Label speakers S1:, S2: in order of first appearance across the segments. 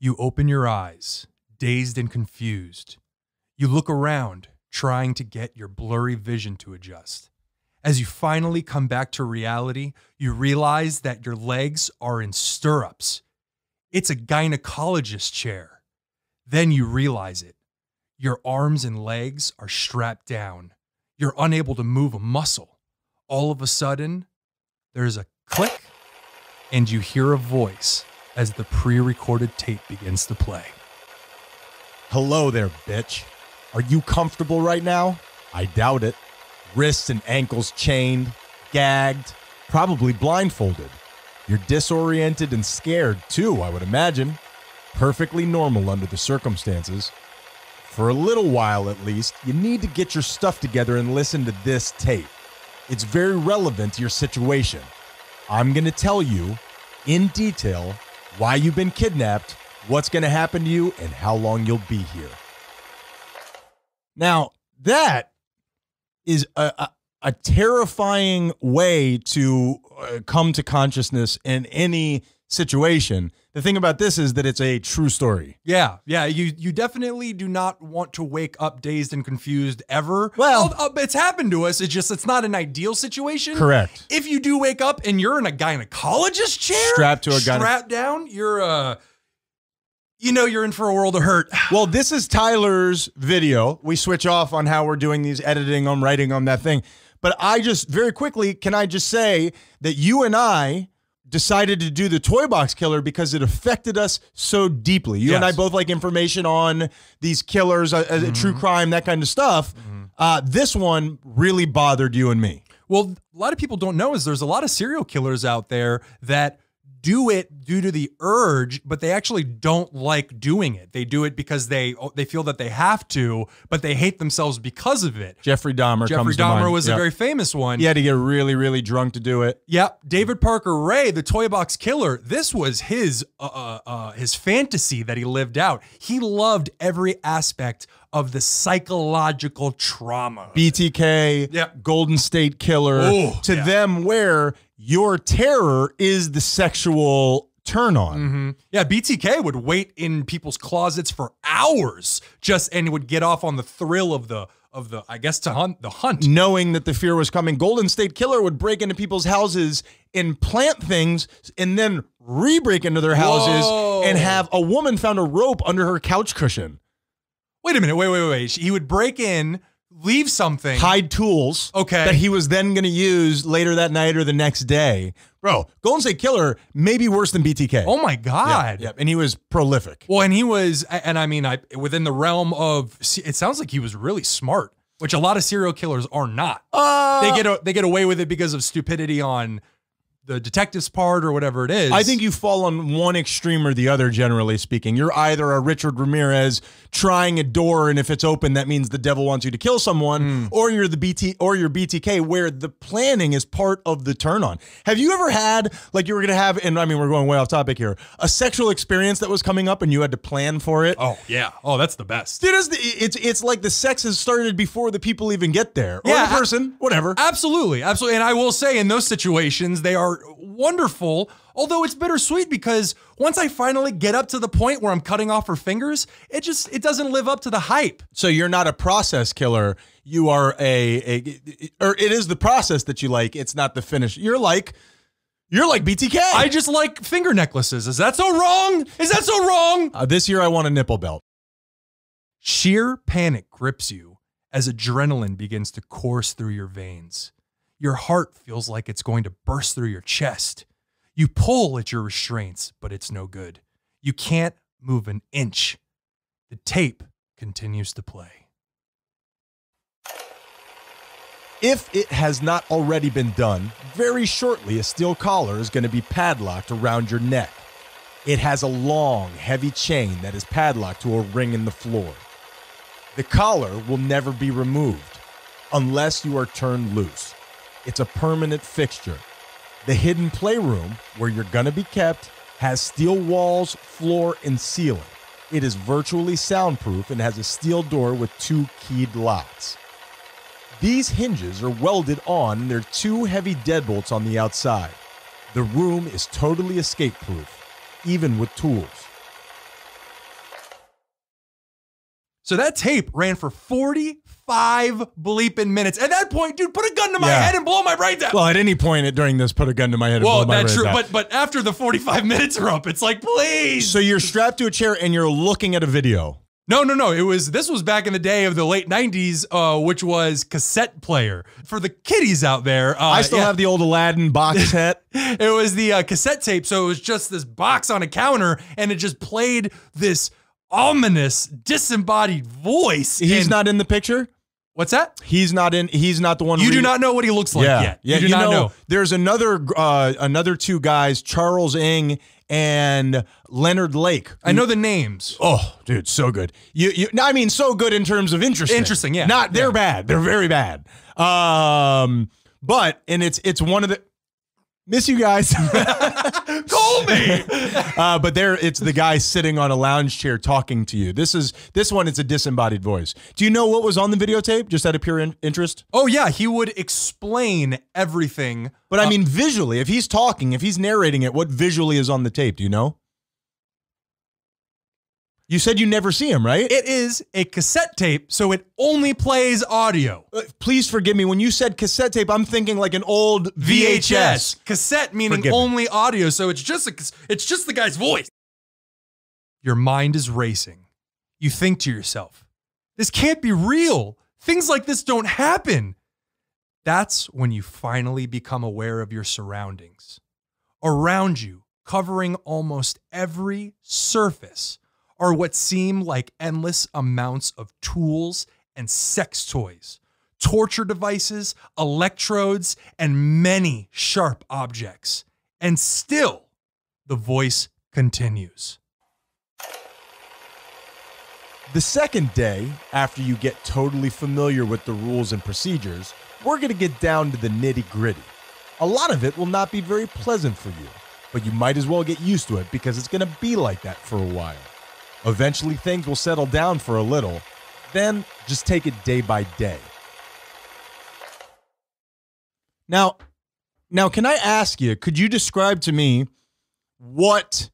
S1: You open your eyes, dazed and confused. You look around, trying to get your blurry vision to adjust. As you finally come back to reality, you realize that your legs are in stirrups. It's a gynecologist chair. Then you realize it. Your arms and legs are strapped down. You're unable to move a muscle. All of a sudden, there's a click, and you hear a voice as the pre-recorded tape begins to play.
S2: Hello there, bitch. Are you comfortable right now? I doubt it. Wrists and ankles chained, gagged, probably blindfolded. You're disoriented and scared too, I would imagine. Perfectly normal under the circumstances. For a little while at least, you need to get your stuff together and listen to this tape. It's very relevant to your situation. I'm going to tell you in detail why you've been kidnapped, what's going to happen to you, and how long you'll be here. Now, that is a terrifying way to come to consciousness in any situation. The thing about this is that it's a true story.
S1: Yeah. You definitely do not want to wake up dazed and confused ever.
S2: Well,
S1: it's happened to us. It's not an ideal situation.
S2: Correct.
S1: If you do wake up and you're in a gynecologist chair, strapped down, you're you're in for a world of hurt.
S2: Well, this is Tyler's video. We switch off on how we're doing these, editing them, writing them, that thing. But I just, very quickly, can I just say that you and I decided to do the Toy Box Killer because it affected us so deeply. You and I both like information on these killers, true crime, that kind of stuff. This one really bothered you and me.
S1: Well, a lot of people don't know is there's a lot of serial killers out there that do it due to the urge, but they actually don't like doing it. They do it because they feel that they have to, but they hate themselves because of it.
S2: Jeffrey Dahmer comes to mind.
S1: Jeffrey Dahmer was a very famous one.
S2: He had to get really, really drunk to do it.
S1: Yep. David Parker Ray, the Toy Box Killer, this was his fantasy that he lived out. He loved every aspect of the psychological trauma.
S2: BTK, Golden State Killer, them where your terror is the sexual turn on.
S1: Yeah, BTK would wait in people's closets for hours and would get off on the thrill of the I guess the hunt.
S2: Knowing that the fear was coming. Golden State Killer would break into people's houses and plant things and then re-break into their houses and have a woman found a rope under her couch cushion.
S1: Wait a minute, wait. He would break in, leave something.
S2: Hide tools.
S1: Okay.
S2: That he was then going to use later that night or the next day. Bro, Golden State Killer may be worse than BTK.
S1: Oh my God.
S2: Yeah. And he was prolific.
S1: Well, and he was, and I mean, within the realm of, it sounds like he was really smart, which a lot of serial killers are not. They get away with it because of stupidity on the detective's part or whatever it is.
S2: I think you fall on one extreme or the other, generally speaking. You're either a Richard Ramirez trying a door, and if it's open, that means the devil wants you to kill someone, or you're the BTK, where the planning is part of the turn on. Have you ever had, like you were gonna have, and I mean we're going way off topic here, a sexual experience that was coming up and you had to plan for it?
S1: Oh yeah. Oh, that's the best.
S2: Dude, it's like the sex has started before the people even get there. Or the person, whatever.
S1: Absolutely. And I will say in those situations, they are wonderful, although it's bittersweet because once I finally get up to the point where I'm cutting off her fingers, it doesn't live up to the hype.
S2: So you're not a process killer. You are or it is the process that you like. It's not the finish. You're like BTK.
S1: I just like finger necklaces. Is that so wrong?
S2: This year I want a nipple belt.
S1: Sheer panic grips you as adrenaline begins to course through your veins. Your heart feels like it's going to burst through your chest. You pull at your restraints, but it's no good. You can't move an inch. The tape continues to play.
S2: If it has not already been done, very shortly a steel collar is going to be padlocked around your neck. It has a long, heavy chain that is padlocked to a ring in the floor. The collar will never be removed unless you are turned loose. It's a permanent fixture. The hidden playroom, where you're going to be kept, has steel walls, floor, and ceiling. It is virtually soundproof and has a steel door with 2 keyed locks. These hinges are welded on and there are 2 heavy deadbolts on the outside. The room is totally escape-proof, even with tools.
S1: So that tape ran for 45 bleeping minutes. At that point, dude, put a gun to my head and blow my brains out.
S2: Well, at any point during this, put a gun to my head and blow my brains out.
S1: That's true. But after the 45 minutes are up, it's like, please.
S2: So you're strapped to a chair and you're looking at a video.
S1: No. This was back in the day of the late 90s, which was cassette player. For the kiddies out there.
S2: I still have the old Aladdin box set.
S1: It was the cassette tape. So it was just this box on a counter and it just played this ominous, disembodied voice.
S2: He's not in the picture?
S1: What's that?
S2: He's not the one.
S1: You do not know what he looks like yet.
S2: Yeah,
S1: you do not know.
S2: There's another two guys, Charles Ng and Leonard Lake.
S1: I know the names.
S2: Oh, dude, so good. I mean, so good in terms of interesting.
S1: Interesting, yeah.
S2: They're bad. They're very bad. But it's one of the. Miss you guys.
S1: Call me.
S2: But it's the guy sitting on a lounge chair talking to you. This one, it's a disembodied voice. Do you know what was on the videotape? Just out of pure interest?
S1: Oh yeah, he would explain everything.
S2: But I mean, visually, if he's talking, if he's narrating it, what visually is on the tape? Do you know? You said you never see him, right?
S1: It is a cassette tape, so it only plays audio.
S2: Please forgive me. When you said cassette tape, I'm thinking like an old VHS.
S1: Cassette meaning only audio, so it's just the guy's voice. Your mind is racing. You think to yourself, this can't be real. Things like this don't happen. That's when you finally become aware of your surroundings. Around you, covering almost every surface, are what seem like endless amounts of tools and sex toys, torture devices, electrodes, and many sharp objects. And still, the voice continues.
S2: The second day, after you get totally familiar with the rules and procedures, we're going to get down to the nitty-gritty. A lot of it will not be very pleasant for you, but you might as well get used to it because it's going to be like that for a while. Eventually, things will settle down for a little. Then, just take it day by day. Now, can I ask you, could you describe to me what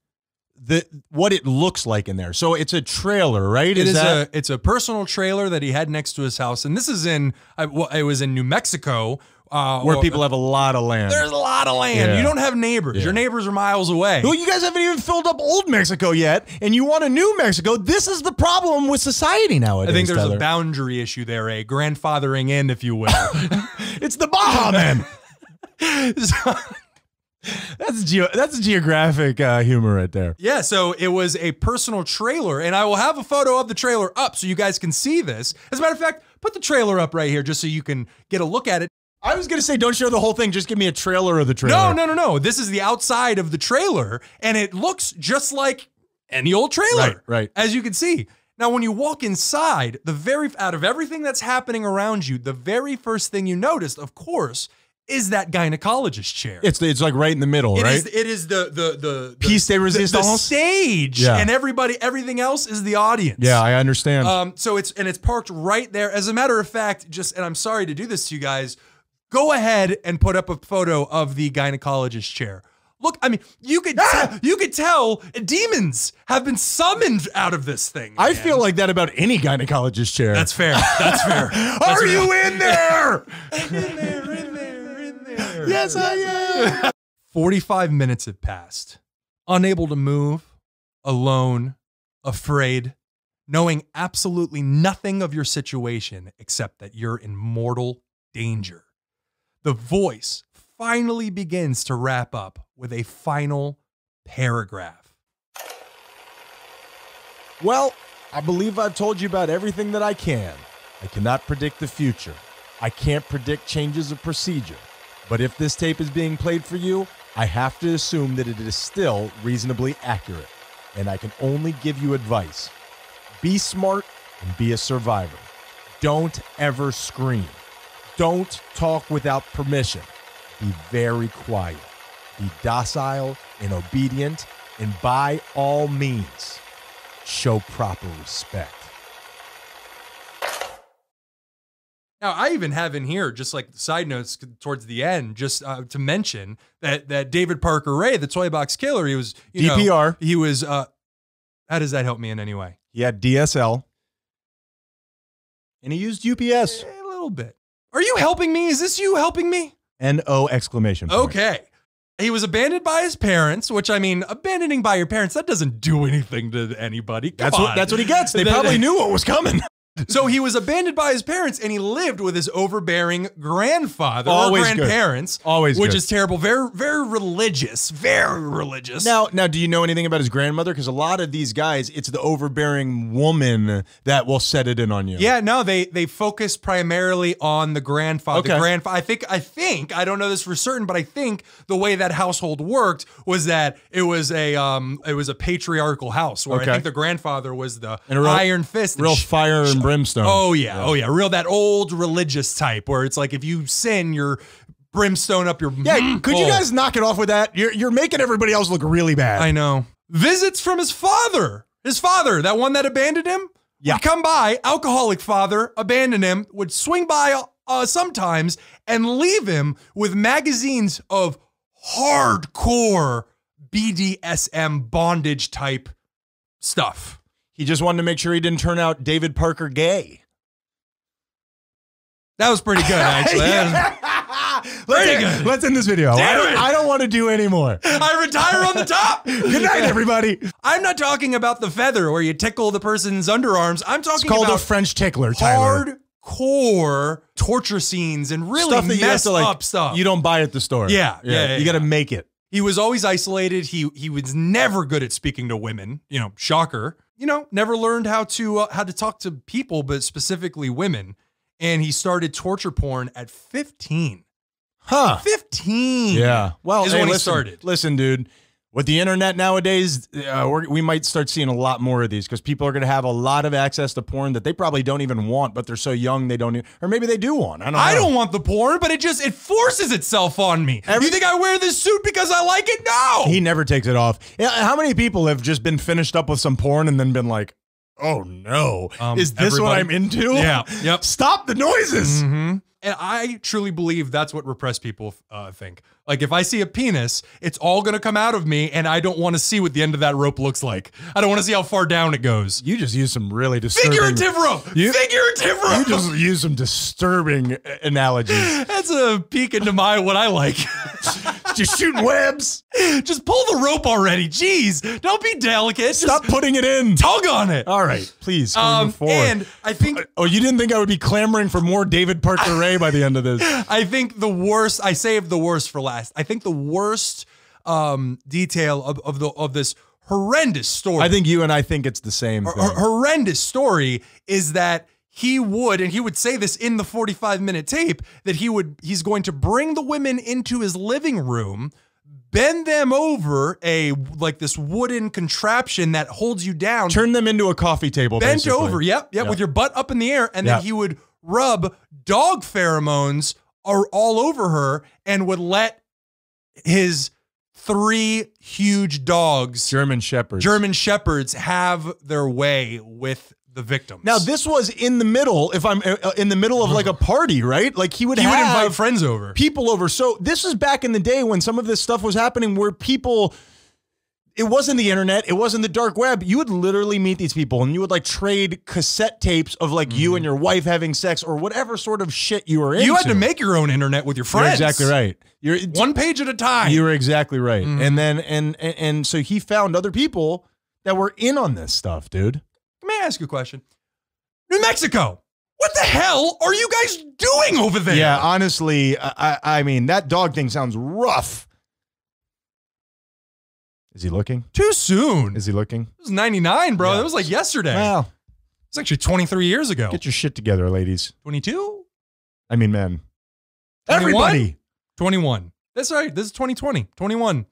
S2: it looks like in there? So it's a trailer, right?
S1: It's a personal trailer that he had next to his house. And this is it was in New Mexico.
S2: Where people have a lot of land.
S1: There's a lot of land.
S2: Yeah.
S1: You don't have neighbors.
S2: Yeah.
S1: Your neighbors are miles away.
S2: Well, you guys haven't even filled up Old Mexico yet, and you want a New Mexico. This is the problem with society nowadays.
S1: I think there's
S2: Tyler.
S1: a boundary issue there, a grandfathering in, if you will.
S2: It's the Baja Man. That's geographic humor right there.
S1: Yeah, so it was a personal trailer, and I will have a photo of the trailer up so you guys can see this. As a matter of fact, put the trailer up right here just so you can get a look at it.
S2: I was going to say, don't show the whole thing. Just give me a trailer of the trailer.
S1: No. This is the outside of the trailer, and it looks just like any old trailer.
S2: Right.
S1: As you can see. Now, when you walk inside, out of everything that's happening around you, the very first thing you noticed, of course, is that gynecologist chair.
S2: It's like right in the middle, right?
S1: It is the
S2: piece de resistance,
S1: the stage, and everything else is the audience.
S2: Yeah, I understand.
S1: So it's parked right there. As a matter of fact, and I'm sorry to do this to you guys, go ahead and put up a photo of the gynecologist chair. Look, I mean, you could tell demons have been summoned out of this thing.
S2: I feel like that about any gynecologist chair.
S1: That's fair. That's fair.
S2: Are you in there?
S1: In there.
S2: Yes, I am.
S1: 45 minutes have passed. Unable to move, alone, afraid, knowing absolutely nothing of your situation except that you're in mortal danger. The voice finally begins to wrap up with a final paragraph.
S2: Well, I believe I've told you about everything that I can. I cannot predict the future. I can't predict changes of procedure. But if this tape is being played for you, I have to assume that it is still reasonably accurate. And I can only give you advice. Be smart and be a survivor. Don't ever scream. Don't talk without permission. Be very quiet. Be docile and obedient. And by all means, show proper respect.
S1: Now, I even have in here, just like side notes towards the end, just to mention that David Parker Ray, the toy box killer, he was
S2: DPR.
S1: He was. How does that help me in any way?
S2: He had DSL. And he used UPS.
S1: A little bit. Are you helping me? Is this you helping me?
S2: N-O exclamation point.
S1: Okay. He was abandoned by his parents, which, I mean, abandoning by your parents, that doesn't do anything to anybody. Come on.
S2: That's what he gets. They probably knew what was coming.
S1: So he was abandoned by his parents, and he lived with his overbearing grandfather
S2: Always
S1: or grandparents,
S2: good. Always
S1: which
S2: good.
S1: is terrible. Very, very religious. Very religious.
S2: Now, do you know anything about his grandmother? Because a lot of these guys, it's the overbearing woman that will set it in on you.
S1: Yeah, no, they focus primarily on the grandfather.
S2: Okay.
S1: I think I don't know this for certain, but I think the way that household worked was that it was a patriarchal house where I think the grandfather was the iron fist,
S2: real fire and brimstone.
S1: Oh yeah, real that old religious type where it's like if you sin, you're brimstone up your.
S2: Yeah, could you guys knock it off with that? You're making everybody else look really bad.
S1: I know. Visits from his father, that one that abandoned him.
S2: Yeah.
S1: Would come by, alcoholic father, abandon him, would swing by sometimes and leave him with magazines of hardcore BDSM bondage type stuff.
S2: He just wanted to make sure he didn't turn out David Parker gay.
S1: That was pretty good, actually. Pretty good.
S2: Let's end this video. I don't want to do any more.
S1: I retire on the top.
S2: Good night, everybody.
S1: I'm not talking about the feather where you tickle the person's underarms. I'm talking
S2: called
S1: about
S2: a French tickler, Tyler.
S1: Hardcore torture scenes and really
S2: Stuff that
S1: messed up stuff.
S2: You don't buy at the store.
S1: Yeah.
S2: You got to make it.
S1: He was always isolated. He was never good at speaking to women. You know, shocker. You know, never learned how to talk to people, but specifically women. And he started torture porn at 15.
S2: Huh.
S1: 15.
S2: Yeah. Well,
S1: is when he started.
S2: Listen, dude. With the internet nowadays, we might start seeing a lot more of these because people are going to have a lot of access to porn that they probably don't even want, but they're so young they don't, or maybe they do want. I don't
S1: want the porn, but it forces itself on me. You think I wear this suit because I like it? No.
S2: He never takes it off. How many people have just been finished up with some porn and then been like, oh no, is this what I'm into?
S1: Yeah. Yep.
S2: Stop the noises.
S1: Mm-hmm. And I truly believe that's what repressed people think. Like if I see a penis, it's all going to come out of me and I don't want to see what the end of that rope looks like. I don't want to see how far down it goes.
S2: You just use some really disturbing...
S1: Figurative rope! Figurative rope!
S2: You just use some disturbing analogies.
S1: That's a peek into what I like.
S2: Just shooting webs.
S1: Just pull the rope already. Jeez, don't be delicate.
S2: Stop putting it in.
S1: Tug on it.
S2: All right, please, move forward.
S1: And I think...
S2: Oh, you didn't think I would be clamoring for more David Parker Ray by the end of this?
S1: I think the worst... I saved the worst for last. I think the worst detail of this horrendous story...
S2: I think you and I think it's the same thing.
S1: Horrendous story is that he would say this in the 45-minute tape, that he's going to bring the women into his living room, bend them over this wooden contraption that holds you down.
S2: Turn them into a coffee table,
S1: bent
S2: basically.
S1: over, yep, with your butt up in the air, and then he would rub dog pheromones all over her and would let his 3 huge dogs,
S2: German Shepherds,
S1: have their way with the victims.
S2: Now this was in the middle, if I'm in the middle of like a party, right? Like he would
S1: invite friends over.
S2: People over. So this is back in the day when some of this stuff was happening where people, it wasn't the internet, it wasn't the dark web. You would literally meet these people and you would like trade cassette tapes of like you and your wife having sex or whatever sort of shit you were into.
S1: You had to make your own internet with your friends.
S2: You're exactly right. You're
S1: one page at a time.
S2: You were exactly right. And then and so he found other people that were in on this stuff, dude.
S1: May I ask you a question? New Mexico, what the hell are you guys doing over there?
S2: Yeah, honestly, I mean, that dog thing sounds rough. Is he looking?
S1: Too soon.
S2: Is he looking?
S1: It was 99, bro.
S2: Yeah.
S1: That was like yesterday.
S2: Well,
S1: it's actually 23 years ago.
S2: Get your shit together, ladies.
S1: 22?
S2: I mean, men.
S1: 21?
S2: Everybody.
S1: 21. That's right. This is 2020. 21.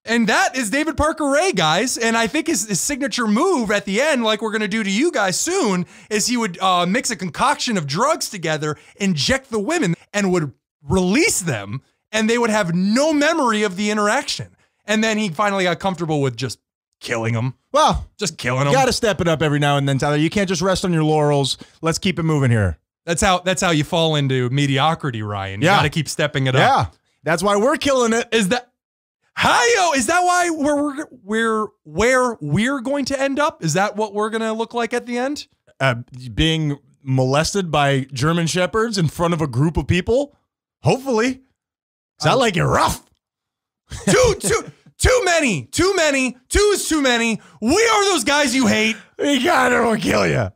S1: And that is David Parker Ray, guys. And I think his signature move at the end, like we're going to do to you guys soon, is he would mix a concoction of drugs together, inject the women, and would release them, and they would have no memory of the interaction. And then he finally got comfortable with just killing them.
S2: Well,
S1: just killing them.
S2: You got to step it up every now and then, Tyler. You can't just rest on your laurels. Let's keep it moving here.
S1: That's how you fall into mediocrity, Ryan. You got to keep stepping it up.
S2: Yeah, that's why we're killing it.
S1: Is that why where we're going to end up? Is that what we're going to look like at the end?
S2: being molested by German Shepherds in front of a group of people? Hopefully. Sound like you're rough.
S1: Too many. Two is too many. We are those guys you hate.
S2: We gotta kill you.